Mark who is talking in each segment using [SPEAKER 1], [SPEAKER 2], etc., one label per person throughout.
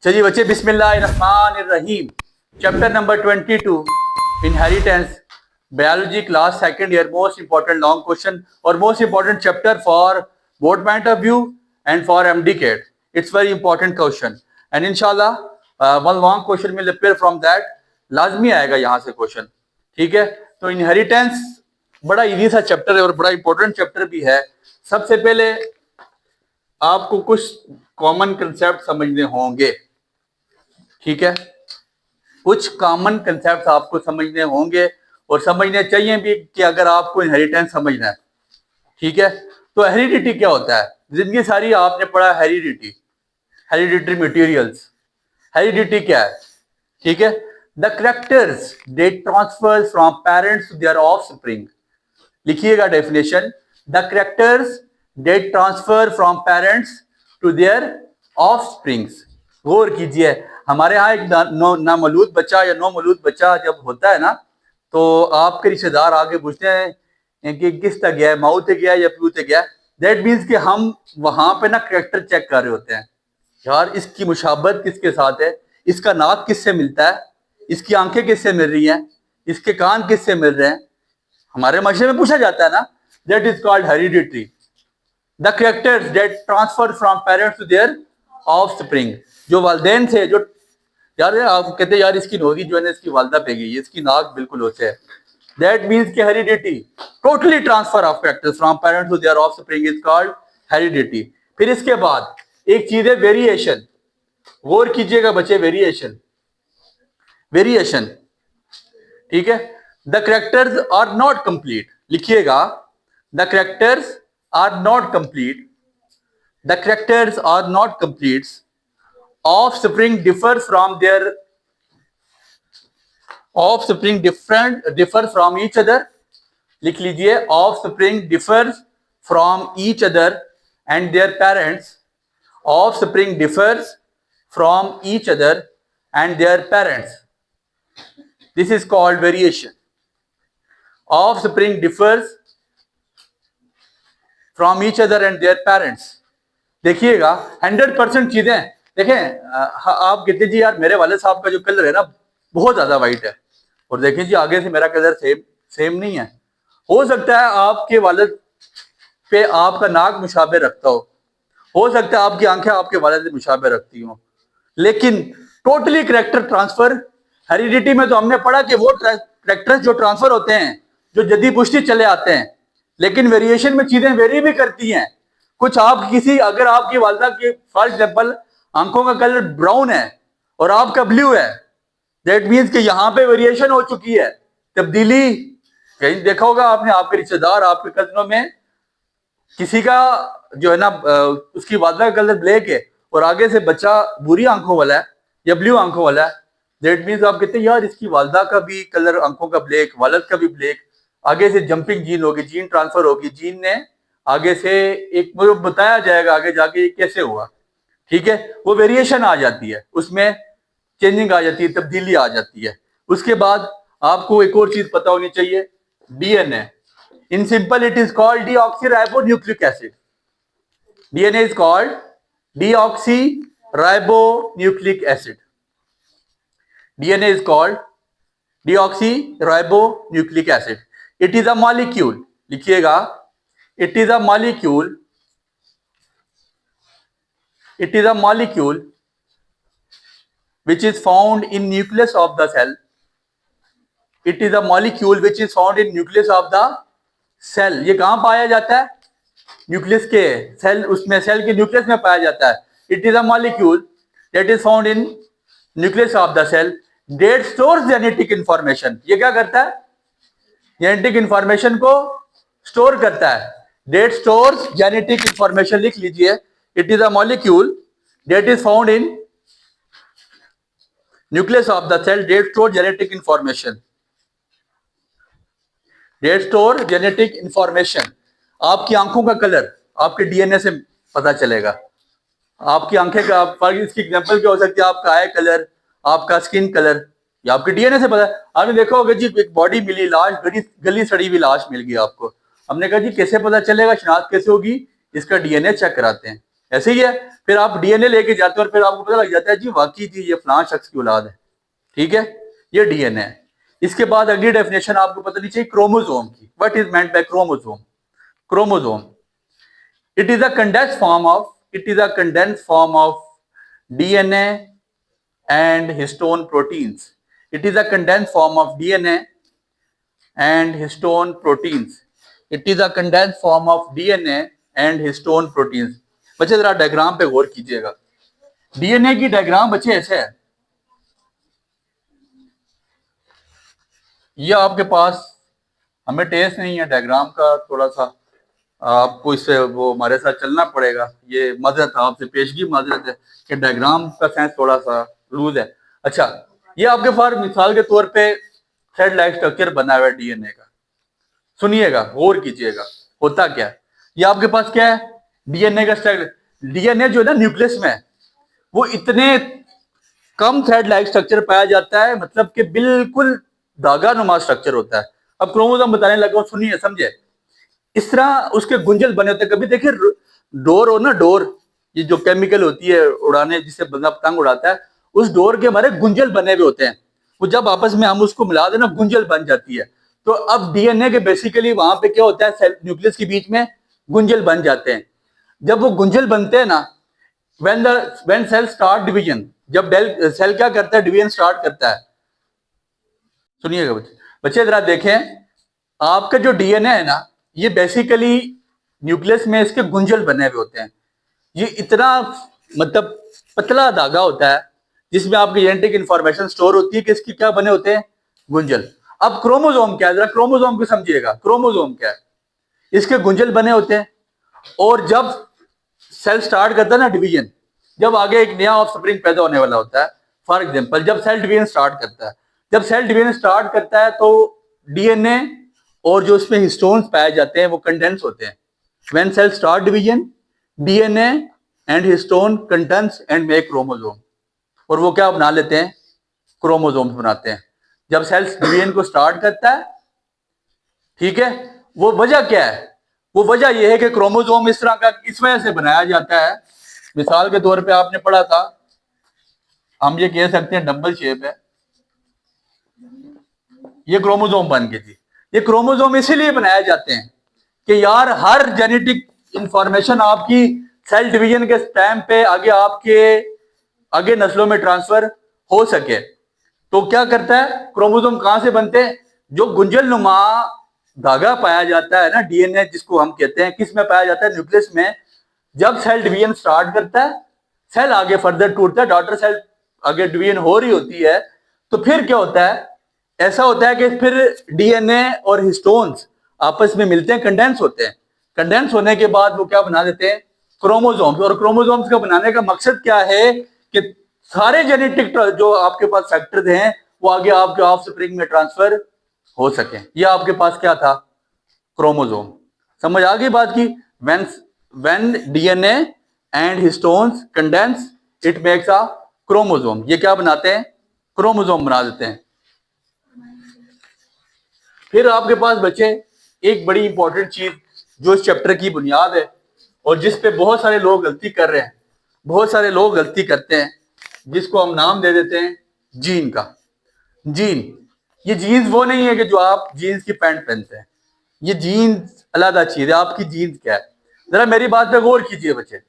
[SPEAKER 1] चलिए बच्चे, बिस्मिल्लाहिर्रहमानिर्रहीम। Chapter number 22, inheritance, biology class second year. Most important long question और most important chapter for board point of view and for MD CAT. It's very important question and इंशाल्लाह one long question will appear from that. लाजमी आएगा यहाँ से question, ठीक है। तो inheritance बड़ा इजी सा चैप्टर है और बड़ा इंपॉर्टेंट चैप्टर भी है। सबसे पहले आपको कुछ कॉमन कंसेप्ट समझने होंगे, ठीक है। कुछ कॉमन कंसेप्ट आपको समझने होंगे और समझने चाहिए भी कि अगर आपको इनहेरिटेंस समझना है, ठीक है। तो हेरिडिटी क्या होता है? जिंदगी सारी आपने पढ़ा हेरिडिटी, हेरिडिटरी मटेरियल्स। हेरिडिटी क्या है, ठीक है? The characters that transfer from parents to their offspring. लिखिएगा definition, the characters that transfer from parents to their offsprings. गौर कीजिए, हमारे यहाँ एक नामौलूद बच्चा या नौमौलूद बच्चा जब होता है ना, तो आपके रिश्तेदार आके पूछते हैं कि किस तक गया है, माऊ तक गया या पीऊ तक गया। दैट मीन्स कि हम वहां पे ना कैरेक्टर चेक कर रहे होते हैं। यार इसकी मुशाबत किसके साथ है, इसका नाक किससे मिलता है, इसकी आंखें किससे मिल रही हैं, इसके कान किससे मिल रहे हैं। हमारे मशरे में पूछा जाता है ना, that is called hereditary. The characters that transfer from parents to their offspring. जो वालिदैन थे, जो यार आप कहते हैं यार इसकी नोजी जो है ना इसकी वालदा पे गई, इसकी नाक बिल्कुल वैसे है। दैट मीन्स कि heredity, totally transfer of characters from parents to their offspring is called heredity. फिर इसके बाद एक चीज है वेरिएशन। गौर कीजिएगा बच्चे, वेरिएशन, वेरिएशन, ठीक है। The characters are not complete. लिखिएगा, the characters are not complete, the characters are not complete. Offspring differs from their offspring differ from each other. लिख लीजिए, offspring differs from each other and their parents. Offspring differs from each other and their parents. This is called variation. Offspring differs from each other and their parents. देखिएगा 100% चीजें देखें। आप कहते जी यार मेरे वाले साहब का जो कलर है ना बहुत ज्यादा वाइट है, और देखें जी आगे से मेरा कलर सेम नहीं है। हो सकता है आपके वालिद पे आपका नाक मुशाबे रखता हो सकता है आपकी आंखें आपके वालिद से मुशाबे रखती हो, लेकिन टोटली कैरेक्टर ट्रांसफर। हेरिडिटी में तो हमने पढ़ा कि वो कैरेक्टर्स जो ट्रांसफर होते हैं जो जदी पुश्ती चले आते हैं, लेकिन वेरिएशन में चीजें वेरी भी करती हैं। कुछ आप किसी, अगर आपकी वालदा की फॉर एग्जाम्पल आंखों का कलर ब्राउन है और आपका ब्लू है, दैट मीन्स कि यहां पे वेरिएशन हो चुकी है, तब्दीली। कहीं देखा होगा आपने, आपके रिश्तेदार, आपके कजनों में किसी का जो है ना उसकी वालदा का कलर ब्लैक है और आगे से बच्चा भूरी आंखों वाला है या ब्लू आंखों वाला है। दैट मीन्स आप कहते हैं यार इसकी वालदा का भी कलर आंखों का ब्लैक, वालद का भी ब्लैक। आगे से जंपिंग जीन होगी, जीन ट्रांसफर होगी, जीन ने आगे से एक बताया जाएगा आगे जाके कैसे हुआ, ठीक है। वो वेरिएशन आ जाती है, उसमें चेंजिंग आ जाती है, तब्दीली आ जाती है। उसके बाद आपको एक और चीज पता होनी चाहिए, DNA. In simple it is called deoxyribonucleic acid. DNA is called deoxyribonucleic acid. DNA is called deoxyribonucleic acid. It is a molecule. लिखिएगा, it is a molecule, it is a molecule which is found in nucleus of the cell. It is a molecule which is found in nucleus of the cell. ये कहाँ पाया जाता है? Nucleus के cell, उसमें cell के nucleus में पाया जाता है। It is a molecule that is found in nucleus of the cell that stores genetic information. ये क्या करता है? जेनेटिक इंफॉर्मेशन को स्टोर करता है। That stores genetic information। लिख लीजिए, it is a molecule that is found in nucleus of the cell that store genetic information. That store genetic information. आपकी आंखों का कलर आपके डीएनए से पता चलेगा। आपकी आंखें का, इसकी एग्जांपल क्या हो सकती है? आपका आई कलर, आपका स्किन कलर, या आपके डीएनए से पता। आपने देखा होगा जी एक बॉडी मिली, लाश, गली सड़ी हुई लाश मिल गई आपको। हमने कहा जी कैसे पता चलेगा, शिनाख्त कैसे होगी? इसका डीएनए चेक कराते हैं। ऐसे ही है। फिर आप डीएनए लेके जाते हो और फिर आपको पता लग जाता है जी वाकई जी ये फलां शख्स की औलाद है, ठीक है, ये डीएनए है। इसके बाद अगली डेफिनेशन आपको पता नहीं चाहिए क्रोमोसोम की। What is meant by chromosome? Chromosome, it is a condensed form of DNA and histone proteins. It is a condensed form of DNA and histone proteins. It is a condensed form of DNA and histone proteins. बच्चे जरा diagram पे गौर कीजिएगा। DNA की diagram बच्चे ऐसे है, ये आपके पास, हमें टेस्ट नहीं है डायग्राम का, थोड़ा सा आपको इससे वो हमारे साथ चलना पड़ेगा। ये माजरत आपसे पेशगी माजरत है कि डायग्राम का सेंस थोड़ा सा लूज है। अच्छा, ये आपके पास मिसाल के तौर पे थ्रेड लाइक स्ट्रक्चर बना हुआ है डीएनए का। सुनिएगा, गौर कीजिएगा, होता क्या है। ये आपके पास क्या है? डीएनए का स्ट्रक्चर। डीएनए जो है ना न्यूक्लियस में, वो इतने कम थ्रेड लाइक स्ट्रक्चर पाया जाता है, मतलब कि बिल्कुल धागा नुमा स्ट्रक्चर होता है। अब क्रोमोसोम बताने लगा हूं, सुनिए समझे। इस तरह उसके गुंजल बने होते हैं। कभी देखिए डोर हो ना, डोर, ये जो केमिकल होती है उड़ाने जिससे बंदा पतंग उड़ाता है, उस डोर के हमारे गुंजल बने हुए होते हैं। वो जब आपस में हम उसको मिला देना गुंजल बन जाती है। तो अब डीएनए के बेसिकली वहां पे क्या होता है, सेल न्यूक्लियस के बीच में गुंजल बन जाते हैं। जब वो गुंजल बनते हैं ना, व्हेन सेल स्टार्ट डिवीजन, जब सेल क्या करता है, डिवीजन स्टार्ट करता है। सुनिएगा बच्चे, बच्चे जरा देखें, आपका जो डीएनए है ना, ये बेसिकली न्यूक्लियस में इसके गुंजल बने हुए होते हैं। ये इतना मतलब पतला धागा होता है जिसमें आपकी जेनेटिक इंफॉर्मेशन स्टोर होती है कि इसके क्या बने होते हैं, गुंजल। अब क्रोमोसोम क्या है, जरा क्रोमोसोम को समझिएगा। क्रोमोसोम क्या है? इसके गुंजल बने होते हैं, और जब सेल स्टार्ट करता है ना डिवीजन, जब आगे एक नया ऑफस्प्रिंग पैदा होने वाला होता है, फॉर एग्जाम्पल जब सेल डिवीजन स्टार्ट करता है, जब सेल डिवीजन स्टार्ट करता है तो डीएनए और जो उसमें हिस्टोन्स पाए जाते हैं वो कंडेंस होते हैं। When cell start division, DNA and histone condense and make chromosome, और वो क्या बना लेते हैं, क्रोमोसोम्स बनाते हैं। जब सेल डिवीजन को स्टार्ट करता है, ठीक है, वो वजह क्या है? वो वजह यह है कि क्रोमोसोम इस तरह का इस वजह से बनाया जाता है। मिसाल के तौर पे आपने पढ़ा था, हम ये कह सकते हैं डबल शेप है, ये क्रोमोसोम बन गई थी। ये क्रोमोसोम इसीलिए बनाए जाते हैं कि यार हर जेनेटिक इंफॉर्मेशन आपकी सेल डिवीजन के टाइम पे आगे आपके आगे नस्लों में ट्रांसफर हो सके। तो क्या करता है, क्रोमोसोम कहां से बनते हैं? जो गुंजल नुमा धागा पाया जाता है ना, डीएनए जिसको हम कहते हैं, किस में पाया जाता है, न्यूक्लियस में। जब सेल डिवीजन स्टार्ट करता है, सेल आगे फर्दर टूटता है, डॉटर सेल आगे डिवीजन हो रही होती है, तो फिर क्या होता है, ऐसा होता है कि फिर डीएनए और हिस्टोन्स आपस में मिलते हैं, कंडेंस होते हैं। कंडेंस होने के बाद वो क्या बना देते हैं, क्रोमोसोम्स। और क्रोमोसोम्स का बनाने का मकसद क्या है कि सारे जेनेटिक जो आपके पास फैक्टर्स हैं वो आगे आपके ऑफस्प्रिंग में ट्रांसफर हो सके। ये आपके पास क्या था, क्रोमोसोम। समझ आ गई बात की? When DNA and histones condense it makes a chromosome. ये क्या बनाते हैं, क्रोमोसोम बना देते हैं। फिर आपके पास बच्चे एक बड़ी इंपॉर्टेंट चीज जो इस चैप्टर की बुनियाद है और जिस पे बहुत सारे लोग गलती कर रहे हैं, बहुत सारे लोग गलती करते हैं, जिसको हम नाम दे देते हैं जीन का। जीन, ये जीन्स वो नहीं है कि जो आप जीन्स की पैंट पहनते हैं, ये जीन्स अलग चीज है। आपकी जीन्स क्या है, जरा मेरी बात पे गौर कीजिए बच्चे,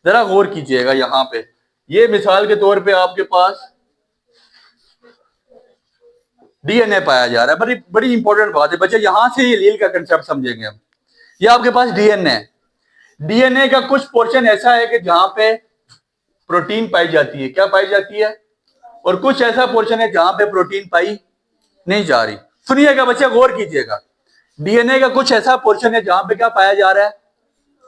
[SPEAKER 1] जरा गौर कीजिएगा। यहाँ पे ये मिसाल के तौर पे आपके पास डीएनए पाया जा रहा है। बड़ी बड़ी इंपॉर्टेंट बात है बच्चे, यहां से ये लील का कंसेप्ट समझेंगे हम। ये आपके पास डीएनए है, डीएनए का कुछ पोर्शन ऐसा है कि जहां पे प्रोटीन पाई जाती है, क्या पाई जाती है, और कुछ ऐसा पोर्शन है जहां पे प्रोटीन पाई नहीं जा रही। सुनिएगा बच्चे, गौर कीजिएगा। डीएनए का कुछ ऐसा पोर्शन है जहां पे क्या पाया जा रहा है,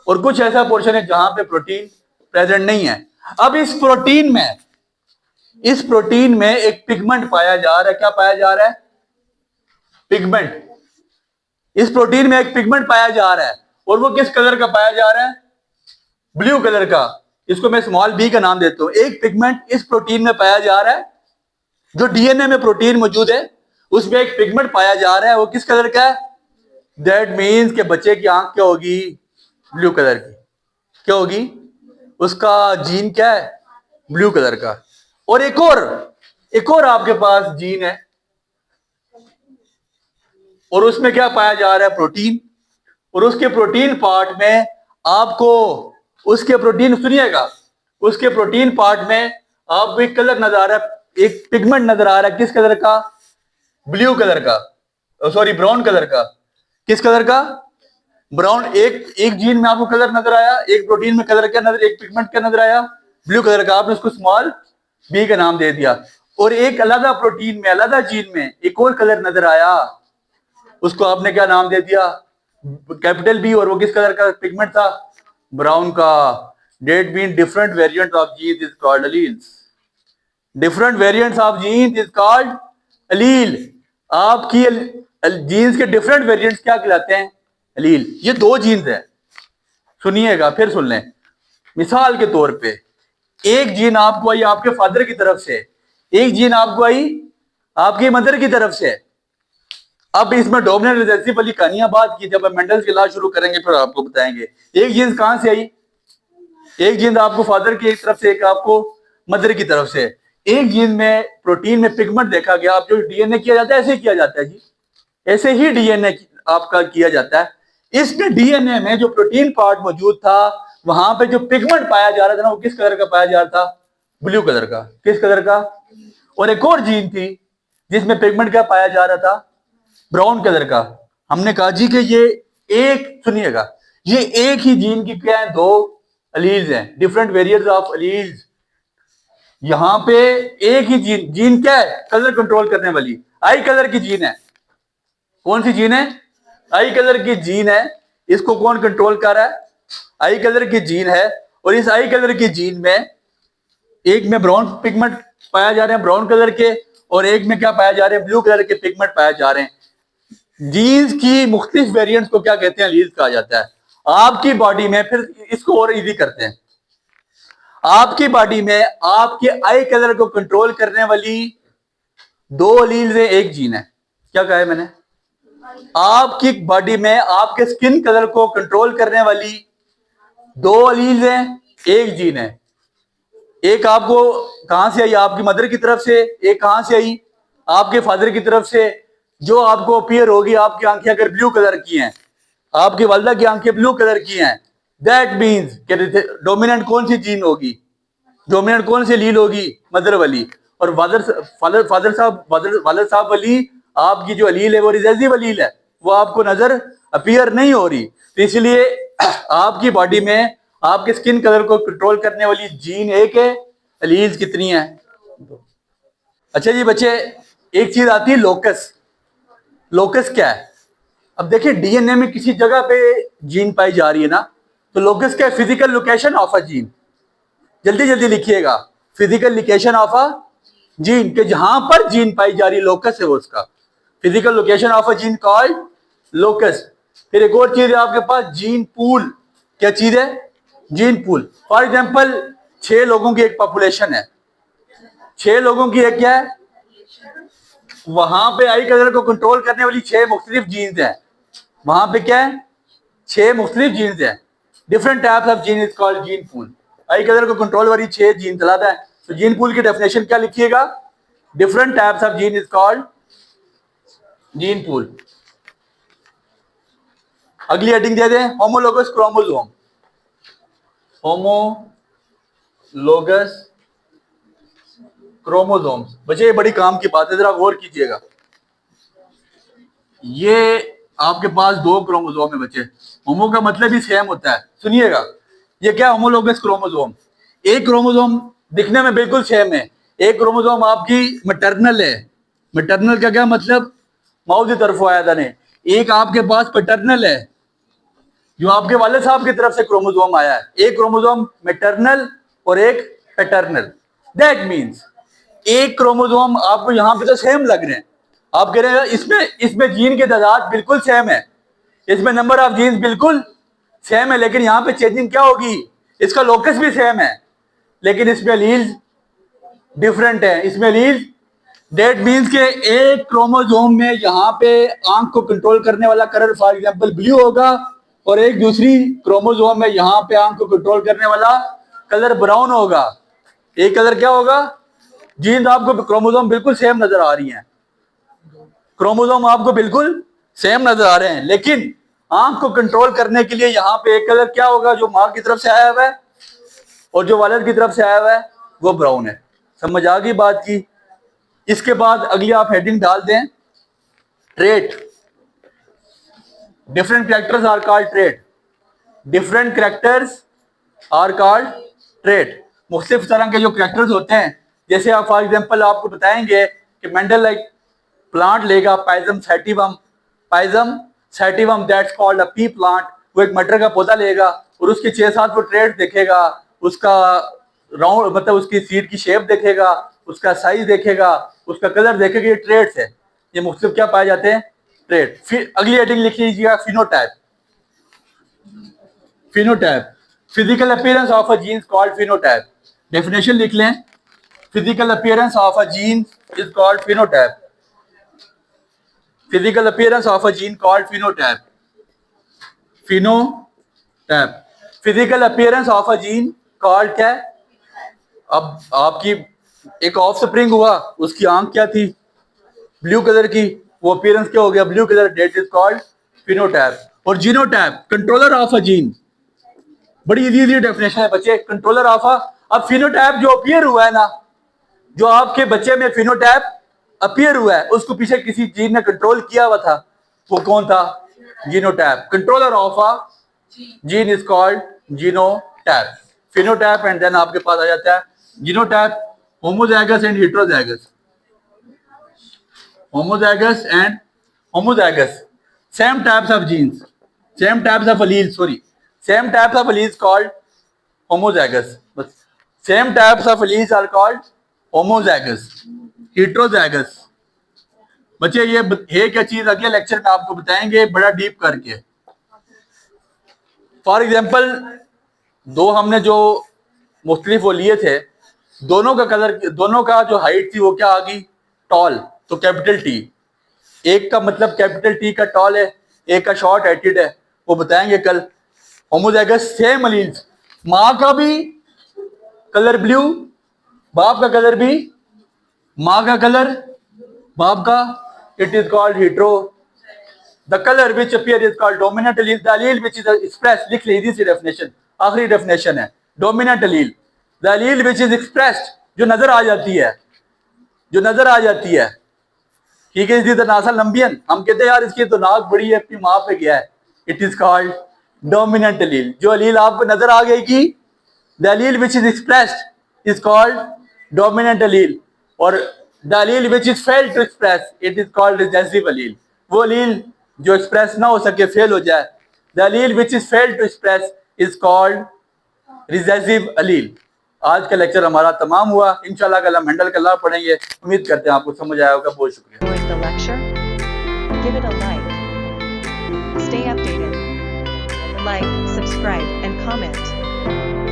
[SPEAKER 1] और कुछ ऐसा पोर्शन है जहां पे प्रोटीन प्रेजेंट नहीं है। अब इस प्रोटीन में एक पिगमेंट पाया जा रहा है। क्या पाया जा रहा है, पिगमेंट। इस प्रोटीन में एक पिगमेंट पाया जा रहा है, और वो किस कलर का पाया जा रहा है, ब्लू कलर का। इसको मैं स्मॉल बी का नाम देता हूं। एक पिगमेंट इस प्रोटीन में पाया जा रहा है, जो डीएनए में प्रोटीन मौजूद है उसमें एक पिगमेंट पाया जा रहा है, वो किस कलर का है। दैट मीन्स के बच्चे की आंख क्या होगी, ब्लू कलर की। क्या होगी, उसका जीन क्या है? ब्लू कलर का। और एक और आपके पास जीन है और उसमें क्या पाया जा रहा है? प्रोटीन। और उसके प्रोटीन पार्ट में आपको उसके प्रोटीन सुनिएगा, उसके प्रोटीन पार्ट में आपको एक कलर नजर आ रहा है, एक पिगमेंट नजर आ रहा है। किस कलर का? ब्लू कलर का, सॉरी ब्राउन कलर का। किस कलर का? ब्राउन। एक जीन में आपको कलर नजर आया, एक प्रोटीन में कलर क्या नजर, एक पिगमेंट क्या नजर आया? ब्लू कलर का। आपने उसको स्मॉल बी का नाम दे दिया। और एक अलग प्रोटीन में, अलग जीन में एक और कलर नजर आया, उसको आपने क्या नाम दे दिया? Capital B. और वो किस कलर का पिगमेंट था? ब्राउन का। That mean different variant of gene is called alleles. Different variants of gene is called allele. आपकी जीन्स के डिफरेंट वेरिएंट्स क्या कहलाते हैं? एलील। ये दो जीन्स है, सुनिएगा फिर सुन लें। मिसाल के तौर पे एक जीन आपको आई आपके फादर की तरफ से, एक जीन आपको आई आपकी मदर की तरफ से। अब इसमें डोमिनेंट रिसेसिव वाली कहानियां बात की, जब हम मेंडल्स की इलाज शुरू करेंगे फिर आपको बताएंगे। एक जीन्स कहां से आई? एक जीन्स आपको फादर की तरफ से, एक आपको मदर की तरफ से। एक जीन में प्रोटीन में पिगमेंट देखा गया। आप जो डीएनए किया जाता है ऐसे किया जाता है जी, ऐसे ही डीएनए आपका किया जाता है। इसमें डीएनए में जो प्रोटीन पार्ट मौजूद था, वहां पे जो पिगमेंट पाया जा रहा था ना, वो किस कलर का पाया जा रहा था? ब्लू कलर का। किस कलर का? और एक और जीन थी जिसमें पिगमेंट क्या पाया जा रहा था? ब्राउन कलर का। हमने कहा जी कि ये एक, सुनिएगा, ये एक ही जीन की क्या है? दो एलील्स हैं, डिफरेंट वेरिएंट्स ऑफ एलील्स। यहां पे एक ही जीन, जीन क्या है? कलर कंट्रोल करने वाली आई कलर की जीन है। कौन सी जीन है? आई कलर की जीन है। इसको कौन कंट्रोल कर रहा है? आई कलर की जीन है। और इस आई कलर की जीन में एक में ब्राउन पिगमेंट पाया जा रहे हैं, ब्राउन कलर के, और एक में क्या पाया जा रहे हैं? ब्लू कलर के पिगमेंट पाया जा रहे हैं। जीन्स की मुख्तलिफ वेरिएंट्स को क्या कहते हैं? एलील्स कहा जाता है। आपकी बॉडी में फिर इसको और इजी करते हैं। आपकी बॉडी में आपके आई कलर को कंट्रोल करने वाली दो एलील्स हैं, एक जीन है। क्या कहा है मैंने? आपकी बॉडी में आपके स्किन कलर को कंट्रोल करने वाली दो एलील्स हैं, एक जीन है। एक आपको कहां से आई? आपकी मदर की तरफ से। एक कहां से आई? आपके फादर की तरफ से। जो आपको अपीयर होगी, आपकी आंखें अगर ब्लू कलर की हैं, आपकी वालदा की आंखें ब्लू कलर की हैं, दैट मीन्स डोमिनेंट कौन सी जीन होगी? डोमिनेंट कौन सी एलील होगी? मदर वाली। और फादर साहब वाली आपकी जो एलील है वो रिसेसिव एलील है, वो आपको नजर अपीयर नहीं हो रही। तो इसलिए आपकी बॉडी में आपके स्किन कलर को कंट्रोल करने वाली जीन एक है, एलील्स कितनी है? अच्छा जी बच्चे, एक चीज आती है लोकस। लोकस क्या है? अब देखिए डीएनए में किसी जगह पे जीन पाई जा रही है ना, तो लोकस क्या है? Physical location of a gene. जल्दी जल्दी लिखिएगा, physical location of a gene, के जहां पर जीन पाई जा रही है लोकस है वो उसका। Physical location of a gene called locus. फिर एक और चीज है आपके पास, जीन पूल। क्या चीज है? Gene pool. फॉर एग्जाम्पल 6 लोगों की एक पॉपुलेशन है, 6 लोगों की एक क्या है? वहां पे आई कलर को कंट्रोल करने वाली 6 मुख्तलिफ जीन्स हैं। वहां पे क्या है? 6 मुख्तलिफ जीन्स हैं। Different types of gene is called gene pool. I colour को कंट्रोल वाली 6 जीन चलाता है। तो जीन पूल की डेफिनेशन क्या लिखिएगा? Different types of gene is called gene pool. अगली हेडिंग दे दें, होमोलोगस क्रोमोसोम। Homologous chromosomes. बच्चे ये बड़ी काम की बात है, जरा गौर कीजिएगा। ये आपके पास 2 क्रोमोसोम है बच्चे। होमो का मतलब ही सेम होता है। सुनिएगा, ये क्या होमोलोगस क्रोमोसोम? एक क्रोमोसोम दिखने में बिल्कुल सेम है। एक क्रोमोसोम आपकी मैटरनल है। मैटरनल का क्या मतलब? माउथ की तरफ आया था ने। एक आपके पास पैटर्नल है, जो आपके वाले साहब की तरफ से क्रोमोसोम आया है। एक क्रोमोसोम मैटरनल और एक पैटर्नल। दैट मीन्स एक क्रोमोसोम आपको यहां पे तो सेम लग रहे हैं। आप कह रहे हैं इसमें जीन के तादाद बिल्कुल सेम है, इसमें नंबर ऑफ जीन्स बिल्कुल सेम है, लेकिन यहां पे चेंजिंग क्या होगी? इसका लोकस भी सेम है, लेकिन इसमें एलील्स डिफरेंट है। इसमें एलील्स, दैट मीन्स के एक क्रोमोसोम में यहां पे आंख को कंट्रोल करने वाला कलर फॉर एग्जांपल ब्लू होगा, और एक दूसरी क्रोमोसोम में यहां पे आंख को कंट्रोल करने वाला कलर ब्राउन होगा, एक कलर क्या होगा? जीन्स आपको क्रोमोसोम बिल्कुल सेम नजर आ रही हैं, क्रोमोसोम आपको बिल्कुल सेम नजर आ रहे हैं, लेकिन आंख को कंट्रोल करने के लिए यहाँ पे एक कलर क्या होगा जो माँ की तरफ से आया हुआ है और जो वालिद की तरफ से आया हुआ है वो ब्राउन है। समझ आ गई बात की? इसके बाद अगली आप हेडिंग डाल दें, trait. Different characters are called trait. Different characters are called trait. मुख्तलिफ तरह के जो कैरेक्टर्स होते हैं, जैसे आप फॉर एग्जांपल आपको बताएंगे कि मेंडल लाइक प्लांट लेगा Pisum sativum that's called a pea plant. वो एक मटर का पौधा लेगा और उसके 6-7 वो ट्रेट देखेगा, उसका राउंड मतलब उसकी सीड की शेप देखेगा, उसका साइज देखेगा, उसका कलर देखेगा, ये ट्रेट्स है। ये मुख्तलिफ क्या पाए जाते हैं? ट्रेट। फिर अगली हेडिंग लिख लीजिएगा, phenotype. Phenotype, physical appearance of a gene called phenotype. Definition लिख लें, physical appearance of a gene is called phenotype. Physical appearance of a gene called phenotype. Phenotype, physical appearance of a gene called क्या है? अब आपकी एक of spring हुआ, उसकी आंख क्या थी? ब्लू कलर की, वो अपीयरेंस क्या हो गया? Blue colour, that is called phenotype. और genotype, controller of a gene. बड़ी इजी डेफिनेशन है बच्चे, कंट्रोलर ऑफ अ। अब फिनोटाइप जो अपीयर हुआ है ना, जो आपके बच्चे में फिनोटाइप अपीयर हुआ है, उसको पीछे किसी जीन ने कंट्रोल किया हुआ था, वो कौन था? Genotype. Controller of a gene is called genotype. Phenotype and then आपके पास आ जाता है genotype, homozygous and heterozygous. homozygous and homozygous, same types of genes, same types of alleles, same types of alleles called homozygous, but same types of alleles are called homozygous। heterozygous बच्चे ये है क्या चीज, अगले लेक्चर में आपको बताएंगे बड़ा डीप करके। फॉर एग्जाम्पल, दो हमने जो मुख्तलिफ वो लिए थे, दोनों का कलर, दोनों का जो हाइट थी वो क्या आ गई? टॉल। तो कैपिटल टी, एक का मतलब कैपिटल टी का टॉल है, एक का शॉर्ट हाइटेड है, वो बताएंगे कल। होमोजाइगस, सेम अलील्स, माँ का भी कलर ब्लू, बाप का कलर भी, माँ का कलर बाप का, it is called hetero. The colour which appear is called dominant allele. The allele which is expressed, लिख लीजिए इसी डेफिनेशन, आखिरी डेफिनेशन है, dominant allele. The allele which is expressed, जो नजर आ जाती है, जो नजर आ जाती है, ठीक है। इसकी नासा लंबियन, हम कहते हैं यार इसकी तो नाक बड़ी है, अपनी माँ पे गया है, it is called dominant allele. जो अलील आपको नजर आ गई कि the allele which is expressed is called dominant allele, और the allele which is fail to express it is called recessive allele. वो अलील जो एक्सप्रेस ना हो सके, फेल हो जाए, the allele which is fail to express is called recessive allele. आज का लेक्चर हमारा तमाम हुआ, इंशाल्लाह कल हम हैंडल करना पड़ेंगे। उम्मीद करते हैं आपको समझ आया होगा। बहुत शुक्रिया।
[SPEAKER 2] The lecture? Give it a like. Stay updated. Like, subscribe, and comment.